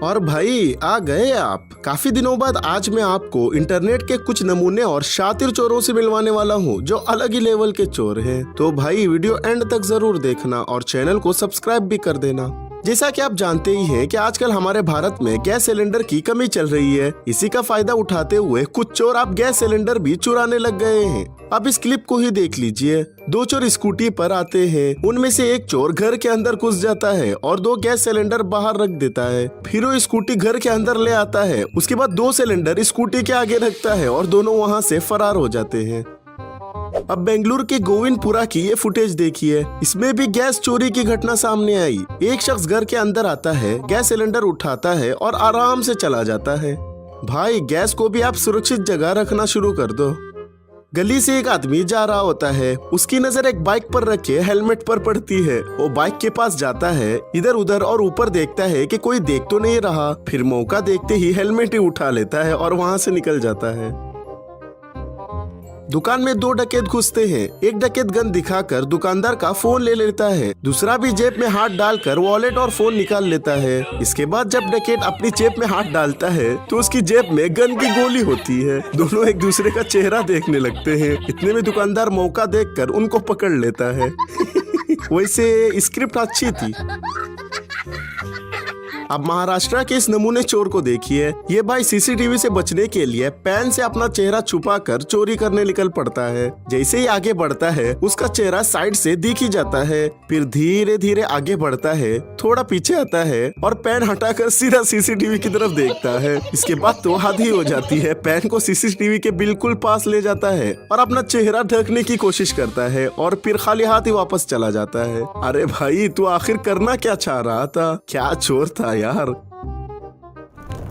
और भाई आ गए आप। काफी दिनों बाद आज मैं आपको इंटरनेट के कुछ नमूने और शातिर चोरों से मिलवाने वाला हूँ जो अलग ही लेवल के चोर हैं। तो भाई वीडियो एंड तक जरूर देखना और चैनल को सब्सक्राइब भी कर देना। जैसा कि आप जानते ही हैं कि आजकल हमारे भारत में गैस सिलेंडर की कमी चल रही है। इसी का फायदा उठाते हुए कुछ चोर अब गैस सिलेंडर भी चुराने लग गए हैं। अब इस क्लिप को ही देख लीजिए। दो चोर स्कूटी पर आते हैं। उनमें से एक चोर घर के अंदर घुस जाता है और 2 गैस सिलेंडर बाहर रख देता है। फिर वो स्कूटी घर के अंदर ले आता है। उसके बाद 2 सिलेंडर स्कूटी के आगे रखता है और दोनों वहाँ से फरार हो जाते हैं। अब बेंगलुरु के गोविंदपुरा की ये फुटेज देखिए। इसमें भी गैस चोरी की घटना सामने आई। एक शख्स घर के अंदर आता है, गैस सिलेंडर उठाता है और आराम से चला जाता है। भाई गैस को भी आप सुरक्षित जगह रखना शुरू कर दो। गली से एक आदमी जा रहा होता है। उसकी नजर एक बाइक पर रखे हेलमेट पर पड़ती है। वो बाइक के पास जाता है, इधर उधर और ऊपर देखता है कि कोई देख तो नहीं रहा। फिर मौका देखते ही हेलमेट ही उठा लेता है और वहाँ से निकल जाता है। दुकान में 2 डकैत घुसते हैं। एक डकैत गन दिखाकर दुकानदार का फोन ले लेता है। दूसरा भी जेब में हाथ डालकर वॉलेट और फोन निकाल लेता है। इसके बाद जब डकैत अपनी जेब में हाथ डालता है तो उसकी जेब में गन की गोली होती है। दोनों एक दूसरे का चेहरा देखने लगते हैं। इतने में दुकानदार मौका देखकर उनको पकड़ लेता है। वैसे स्क्रिप्ट अच्छी थी। अब महाराष्ट्र के इस नमूने चोर को देखिए। ये भाई सीसीटीवी से बचने के लिए पैन से अपना चेहरा छुपाकर चोरी करने निकल पड़ता है। जैसे ही आगे बढ़ता है उसका चेहरा साइड से दिख ही जाता है। फिर धीरे धीरे आगे बढ़ता है, थोड़ा पीछे आता है और पैन हटाकर सीधा सीसीटीवी की तरफ देखता है। इसके बाद तो हद ही हो जाती है। पैन को सीसीटीवी के बिल्कुल पास ले जाता है और अपना चेहरा ढकने की कोशिश करता है और फिर खाली हाथ ही वापस चला जाता है। अरे भाई तू आखिर करना क्या चाह रहा था? क्या चोर था यार।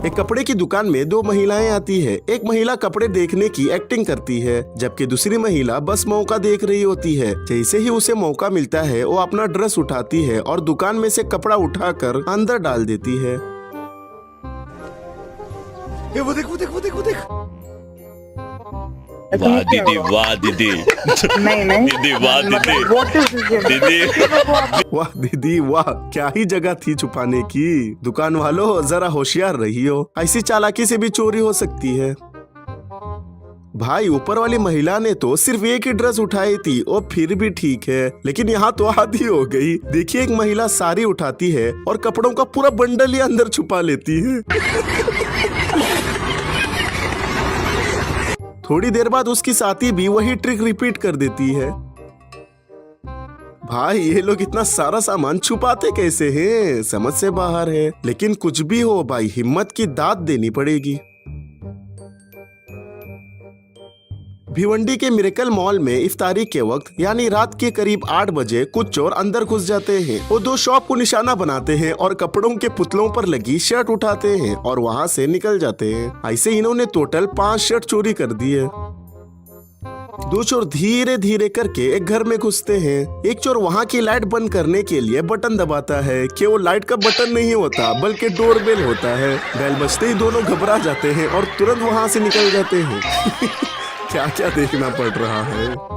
एक कपड़े की दुकान में 2 महिलाएं आती है। एक महिला कपड़े देखने की एक्टिंग करती है जबकि दूसरी महिला बस मौका देख रही होती है। जैसे ही उसे मौका मिलता है वो अपना ड्रेस उठाती है और दुकान में से कपड़ा उठाकर अंदर डाल देती है। वो देख वो देख वो देख वो देख। वाह दीदी, वाह दीदी। नहीं दीदी वाह दीदी। दीदी वाह दीदी वाह, क्या ही जगह थी छुपाने की। दुकान वालों जरा होशियार रहियो, ऐसी चालाकी से भी चोरी हो सकती है। भाई ऊपर वाली महिला ने तो सिर्फ एक ही ड्रेस उठाई थी और फिर भी ठीक है, लेकिन यहाँ तो आधी हो गई। देखिए एक महिला साड़ी उठाती है और कपड़ों का पूरा बंडल ही अंदर छुपा लेती है। थोड़ी देर बाद उसकी साथी भी वही ट्रिक रिपीट कर देती है। भाई ये लोग इतना सारा सामान छुपाते कैसे हैं? समझ से बाहर है। लेकिन कुछ भी हो भाई, हिम्मत की दाद देनी पड़ेगी। भिवंडी के मिरेकल मॉल में इफ्तारी के वक्त यानी रात के करीब 8 बजे कुछ चोर अंदर घुस जाते हैं। वो 2 शॉप को निशाना बनाते हैं और कपड़ों के पुतलों पर लगी शर्ट उठाते हैं और वहाँ से निकल जाते हैं। ऐसे इन्होंने टोटल 5 शर्ट चोरी कर दी है। 2 चोर धीरे धीरे करके एक घर में घुसते हैं। एक चोर वहाँ की लाइट बंद करने के लिए बटन दबाता है कि वो लाइट का बटन नहीं होता बल्कि डोरबेल होता है। बेल बजते ही दोनों घबरा जाते हैं और तुरंत वहाँ से निकल जाते हैं। क्या क्या देखना पड़ रहा है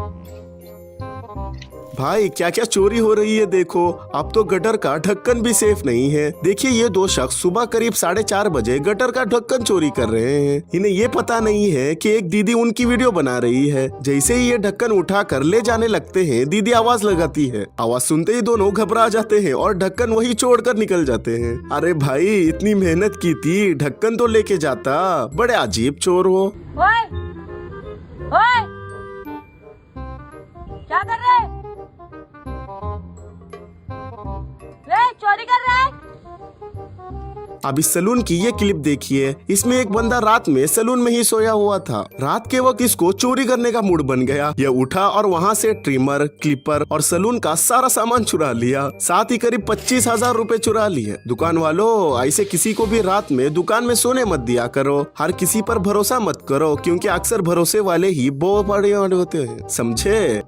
भाई, क्या क्या चोरी हो रही है देखो। अब तो गटर का ढक्कन भी सेफ नहीं है। देखिए ये 2 शख्स सुबह करीब 4:30 बजे गटर का ढक्कन चोरी कर रहे हैं। इन्हें ये पता नहीं है कि एक दीदी उनकी वीडियो बना रही है। जैसे ही ये ढक्कन उठा कर ले जाने लगते हैं दीदी आवाज लगाती है। आवाज सुनते ही दोनों घबरा जाते हैं और ढक्कन वही छोड़कर निकल जाते हैं। अरे भाई इतनी मेहनत की थी, ढक्कन तो लेके जाता। बड़े अजीब चोर हो। ओए! क्या कर रहे? चोरी कर रहा है? अब इस सलून की ये क्लिप देखिए। इसमें एक बंदा रात में सलून में ही सोया हुआ था। रात के वक्त इसको चोरी करने का मूड बन गया। यह उठा और वहाँ से ट्रिमर, क्लिपर और सलून का सारा सामान चुरा लिया। साथ ही करीब 25,000 रुपए चुरा लिए। दुकान वालों ऐसे किसी को भी रात में दुकान में सोने मत दिया करो। हर किसी पर भरोसा मत करो क्योंकि अक्सर भरोसे वाले ही बहुत बड़े होते हैं, समझे?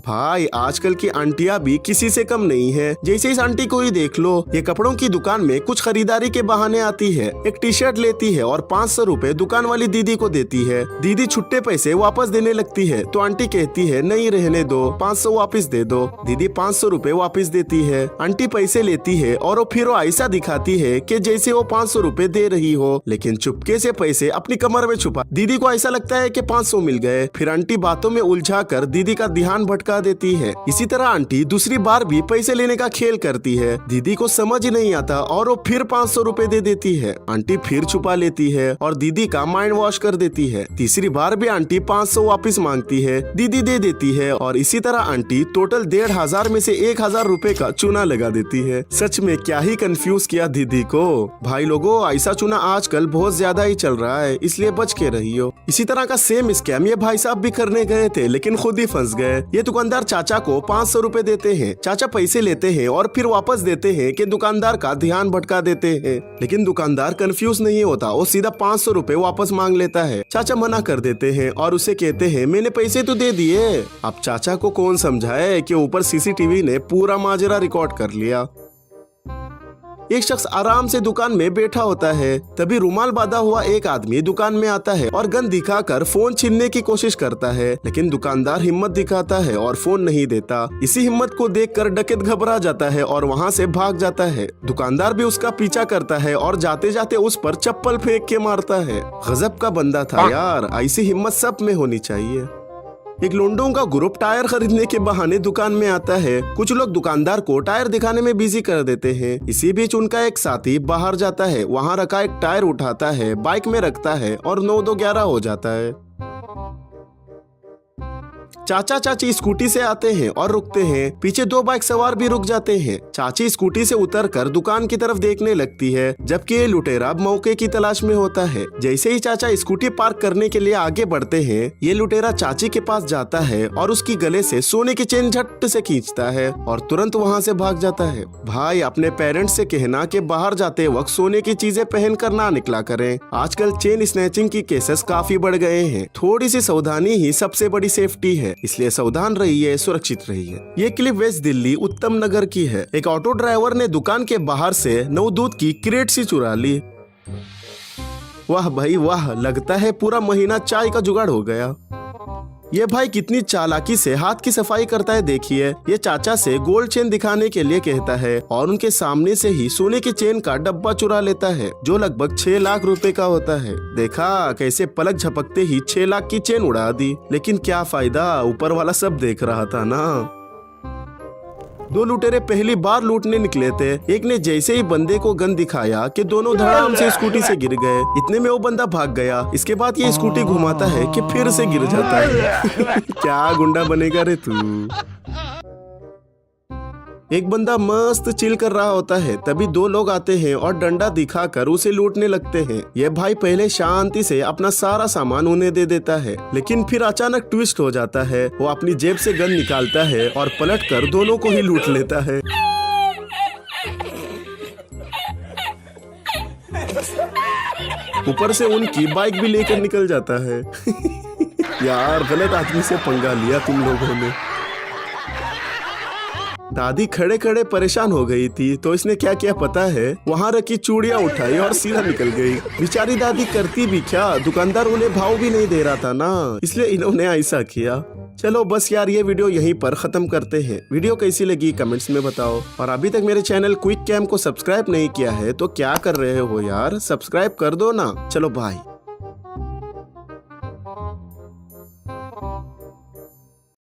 भाई आजकल की आंटियां भी किसी से कम नहीं है। जैसे इस आंटी को ही देख लो, ये कपड़ों की दुकान में कुछ खरीदारी के बहाने आती है, एक टी शर्ट लेती है और 500 रुपए दुकान वाली दीदी को देती है। दीदी छुट्टे पैसे वापस देने लगती है तो आंटी कहती है नहीं रहने दो, 500 वापस दे दो। दीदी 500 रुपए वापस देती है। आंटी पैसे लेती है और फिर वो ऐसा दिखाती है कि जैसे वो 500 रुपए दे रही हो, लेकिन चुपके से पैसे अपनी कमर में छुपा। दीदी को ऐसा लगता है कि 500 मिल गए। फिर आंटी बातों में उलझा कर दीदी का ध्यान भटका देती है। इसी तरह आंटी दूसरी बार भी पैसे लेने का खेल करती है। दीदी को समझ ही नहीं आता और वो फिर 500 रुपए दे देती है। आंटी फिर छुपा लेती है और दीदी का माइंड वॉश कर देती है। तीसरी बार भी आंटी 500 वापस मांगती है, दीदी दे देती है और इसी तरह आंटी टोटल 1500 में से 1000 रुपए का चूना लगा देती है। सच में क्या ही कंफ्यूज किया दीदी को। भाई लोगों, ऐसा चूना आजकल बहुत ज्यादा ही चल रहा है, इसलिए बच के रहियो। इसी तरह का सेम स्कैम ये भाई साहब भी करने गए थे, लेकिन खुद ही फंस गए। ये दुकानदार चाचा को 500 रुपए देते हैं। चाचा पैसे लेते हैं और फिर वापस देते हैं कि दुकानदार का ध्यान भटका देते हैं, लेकिन दुकानदार कंफ्यूज नहीं होता, वो सीधा 500 रुपए वापस मांग लेता है। चाचा मना कर देते हैं और उसे कहते हैं मैंने पैसे तो दे दिए। अब चाचा को कौन समझाए कि ऊपर सीसीटीवी ने पूरा माजरा रिकॉर्ड कर लिया। एक शख्स आराम से दुकान में बैठा होता है, तभी रुमाल बांधा हुआ एक आदमी दुकान में आता है और गन दिखाकर फोन छीनने की कोशिश करता है, लेकिन दुकानदार हिम्मत दिखाता है और फोन नहीं देता। इसी हिम्मत को देखकर डकैत घबरा जाता है और वहाँ से भाग जाता है। दुकानदार भी उसका पीछा करता है और जाते जाते उस पर चप्पल फेंक के मारता है। गजब का बंदा था यार, ऐसी हिम्मत सब में होनी चाहिए। एक लोंडों का ग्रुप टायर खरीदने के बहाने दुकान में आता है। कुछ लोग दुकानदार को टायर दिखाने में बिजी कर देते हैं। इसी बीच उनका एक साथी बाहर जाता है, वहां रखा एक टायर उठाता है, बाइक में रखता है और 9-2-11 हो जाता है। चाचा चाची स्कूटी से आते हैं और रुकते हैं। पीछे 2 बाइक सवार भी रुक जाते हैं। चाची स्कूटी से उतरकर दुकान की तरफ देखने लगती है, जबकि ये लुटेरा मौके की तलाश में होता है। जैसे ही चाचा स्कूटी पार्क करने के लिए आगे बढ़ते हैं, ये लुटेरा चाची के पास जाता है और उसकी गले से सोने की चेन झट से खींचता है और तुरंत वहाँ से भाग जाता है। भाई अपने पेरेंट्स से कहना कि बाहर जाते वक्त सोने की चीजें पहन कर ना निकला करें। आजकल चेन स्नैचिंग की केसेस काफी बढ़ गए हैं। थोड़ी सी सावधानी ही सबसे बड़ी सेफ्टी है, इसलिए सावधान रहिए, सुरक्षित रहिए। ये क्लिप वेस्ट दिल्ली उत्तम नगर की है। एक ऑटो ड्राइवर ने दुकान के बाहर से 9 दूध की क्रेट सी चुरा ली। वाह भाई वाह, लगता है पूरा महीना चाय का जुगाड़ हो गया। ये भाई कितनी चालाकी से हाथ की सफाई करता है देखिए। ये चाचा से गोल्ड चेन दिखाने के लिए कहता है और उनके सामने से ही सोने की चेन का डब्बा चुरा लेता है, जो लगभग 6 लाख रुपए का होता है। देखा कैसे पलक झपकते ही 6 लाख की चेन उड़ा दी, लेकिन क्या फायदा, ऊपर वाला सब देख रहा था ना। 2 लुटेरे पहली बार लूटने निकले थे। एक ने जैसे ही बंदे को गन दिखाया कि दोनों धड़ाम से स्कूटी से गिर गए। इतने में वो बंदा भाग गया। इसके बाद ये स्कूटी घुमाता है कि फिर से गिर जाता है। क्या गुंडा बनेगा रे तू। एक बंदा मस्त चिल कर रहा होता है, तभी 2 लोग आते हैं और डंडा दिखाकर उसे लूटने लगते हैं। ये भाई पहले शांति से अपना सारा सामान उन्हें दे देता है, लेकिन फिर अचानक ट्विस्ट हो जाता है। वो अपनी जेब से गन निकालता है और पलटकर दोनों को ही लूट लेता है। ऊपर से उनकी बाइक भी लेकर निकल जाता है। यार गलत आदमी से पंगा लिया तुम लोगों ने। दादी खड़े खड़े परेशान हो गई थी, तो इसने क्या किया पता है, वहाँ रखी चूड़ियाँ उठाई और सीधा निकल गई। बेचारी दादी करती भी क्या, दुकानदार उन्हें भाव भी नहीं दे रहा था ना, इसलिए इन्होंने ऐसा किया। चलो बस यार, ये वीडियो यहीं पर खत्म करते हैं। वीडियो कैसी लगी कमेंट्स में बताओ, और अभी तक मेरे चैनल क्विक कैम को सब्सक्राइब नहीं किया है तो क्या कर रहे हो यार, सब्सक्राइब कर दो ना। चलो बाय।